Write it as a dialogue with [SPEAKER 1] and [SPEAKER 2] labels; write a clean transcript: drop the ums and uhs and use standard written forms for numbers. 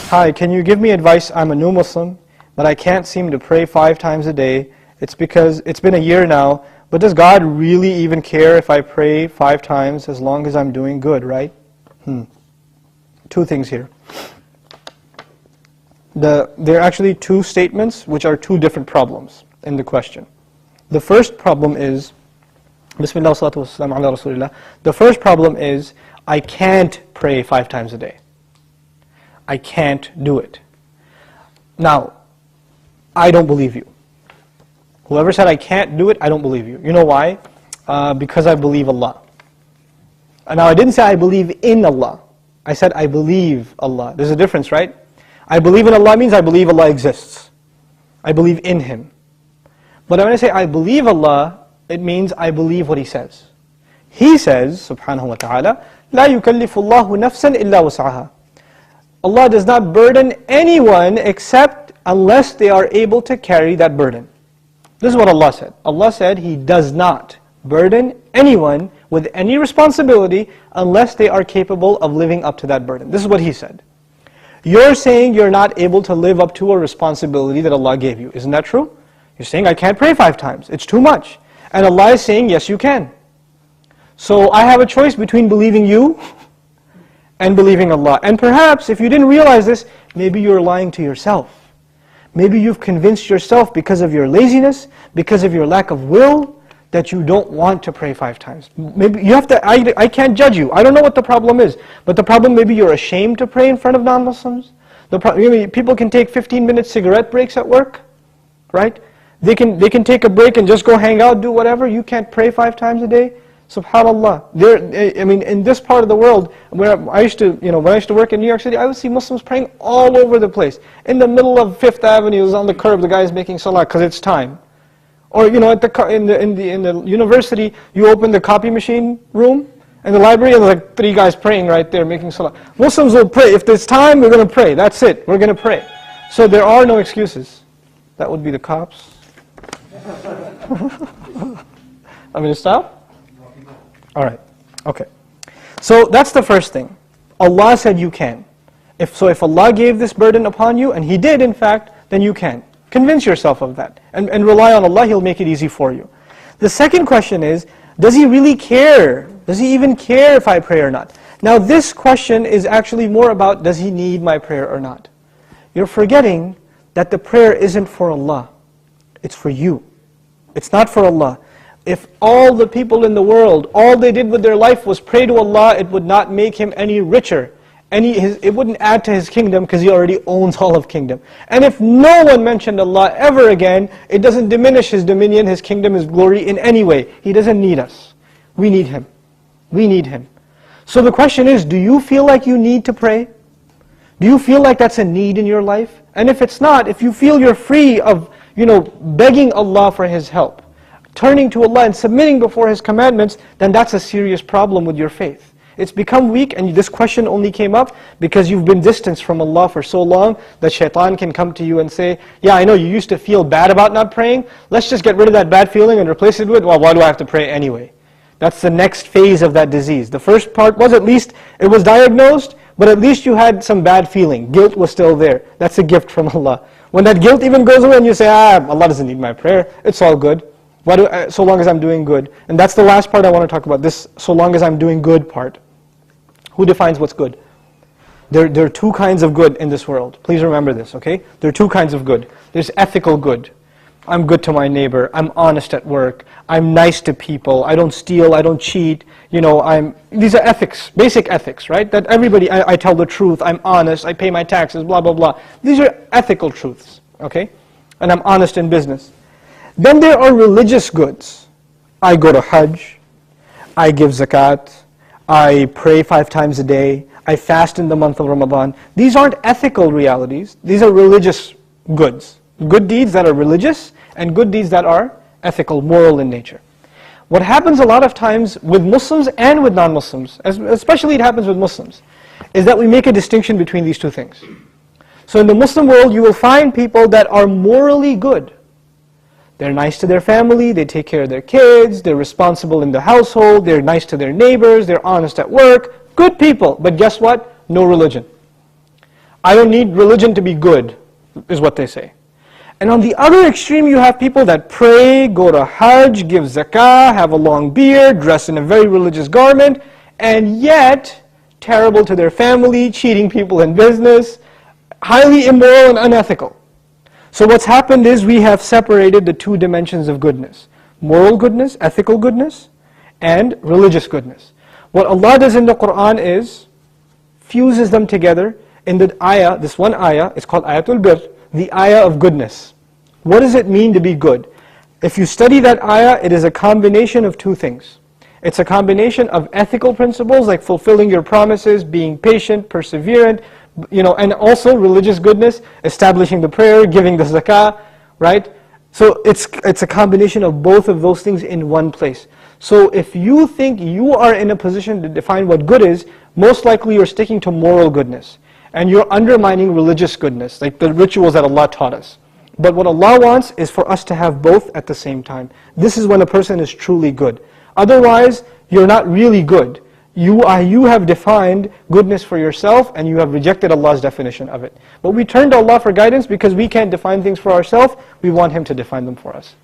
[SPEAKER 1] Hi, can you give me advice? I'm a new Muslim, but I can't seem to pray 5 times a day. It's because it's been a year now, but does God really even care if I pray 5 times as long as I'm doing good, right? Two things here. There are actually 2 statements which are 2 different problems in the question. The first problem is, Bismillah salatu wassalam ala Rasulillah. The first problem is, I can't pray 5 times a day. I can't do it. Now, I don't believe you. Whoever said I can't do it, I don't believe you. You know why? Because I believe Allah. Now, I didn't say I believe in Allah. I said I believe Allah. There's a difference, right? I believe in Allah means I believe Allah exists. I believe in Him. But when I say I believe Allah, it means I believe what He says. He says, subhanahu wa ta'ala, لا يكلف الله نفسا إلا وسعها. Allah does not burden anyone except unless they are able to carry that burden. This is what Allah said. Allah said He does not burden anyone with any responsibility unless they are capable of living up to that burden. This is what He said. You're saying you're not able to live up to a responsibility that Allah gave you. Isn't that true? You're saying I can't pray 5 times. It's too much. And Allah is saying yes you can. So I have a choice between believing you and believing Allah. And perhaps if you didn't realize this, maybe you're lying to yourself. Maybe you've convinced yourself because of your laziness, because of your lack of will, that you don't want to pray 5 times. Maybe you have to, I can't judge you. I don't know what the problem is. But the problem, maybe you're ashamed to pray in front of non-Muslims. People can take 15-minute cigarette breaks at work, right? They can take a break and just go hang out, do whatever. You can't pray 5 times a day. SubhanAllah. In this part of the world, where I used to, when I used to work in New York City, I would see Muslims praying all over the place. In the middle of 5th Avenue, on the curb, the guy is making salah because it's time. Or in the university, you open the copy machine room and the library, and there's like 3 guys praying right there, making salah. Muslims will pray. If there's time, we're going to pray. That's it. We're going to pray. So there are no excuses. That would be the cops. I'm going to stop? Alright, okay. So that's the first thing. Allah said you can. If Allah gave this burden upon you, and He did in fact, then you can. Convince yourself of that. And rely on Allah, He'll make it easy for you. The second question is, does He really care? Does He even care if I pray or not? Now this question is actually more about, does He need my prayer or not? You're forgetting that the prayer isn't for Allah. It's for you. It's not for Allah. If all the people in the world, all they did with their life was pray to Allah, it would not make Him any richer. It wouldn't add to His kingdom because He already owns all of kingdom. And if no one mentioned Allah ever again, it doesn't diminish His dominion, His kingdom, His glory in any way. He doesn't need us. We need Him. We need Him. So the question is, do you feel like you need to pray? Do you feel like that's a need in your life? And if it's not, if you feel you're free of, begging Allah for His help, turning to Allah and submitting before His commandments, then that's a serious problem with your faith. It's become weak, and this question only came up because you've been distanced from Allah for so long that shaitan can come to you and say, yeah, I know you used to feel bad about not praying, let's just get rid of that bad feeling and replace it with, well, why do I have to pray anyway? That's the next phase of that disease. The first part was, at least it was diagnosed, but at least you had some bad feeling. Guilt was still there. That's a gift from Allah. When that guilt even goes away and you say, Allah doesn't need my prayer, it's all good. So long as I'm doing good. And that's the last part I want to talk about, this so long as I'm doing good part. Who defines what's good? There are 2 kinds of good in this world. Please remember this, okay? There are 2 kinds of good. There's ethical good. I'm good to my neighbor. I'm honest at work. I'm nice to people. I don't steal. I don't cheat. These are ethics, basic ethics, right? That everybody, I tell the truth. I'm honest. I pay my taxes, blah, blah, blah. These are ethical truths, okay? And I'm honest in business. Then there are religious goods. I go to Hajj. I give zakat. I pray 5 times a day. I fast in the month of Ramadan. These aren't ethical realities. These are religious goods. Good deeds that are religious and good deeds that are ethical, moral in nature. What happens a lot of times with Muslims and with non-Muslims, especially it happens with Muslims, is that we make a distinction between these 2 things. So in the Muslim world, you will find people that are morally good. They're nice to their family, they take care of their kids, they're responsible in the household, they're nice to their neighbors, they're honest at work, good people. But guess what? No religion. I don't need religion to be good, is what they say. And on the other extreme, you have people that pray, go to Hajj, give zakah, have a long beard, dress in a very religious garment, and yet terrible to their family, cheating people in business, highly immoral and unethical. So what's happened is we have separated the two dimensions of goodness. Moral goodness, ethical goodness, and religious goodness. What Allah does in the Qur'an is, fuses them together in the ayah, this one ayah, it's called Ayatul Bir, the ayah of goodness. What does it mean to be good? If you study that ayah, it is a combination of two things. It's a combination of ethical principles like fulfilling your promises, being patient, perseverant, and also religious goodness, establishing the prayer, giving the zakah, right? So it's a combination of both of those things in one place. So if you think you are in a position to define what good is, most likely you're sticking to moral goodness. And you're undermining religious goodness, like the rituals that Allah taught us. But what Allah wants is for us to have both at the same time. This is when a person is truly good. Otherwise, you're not really good. You have defined goodness for yourself and you have rejected Allah's definition of it. But we turn to Allah for guidance because we can't define things for ourselves. We want Him to define them for us.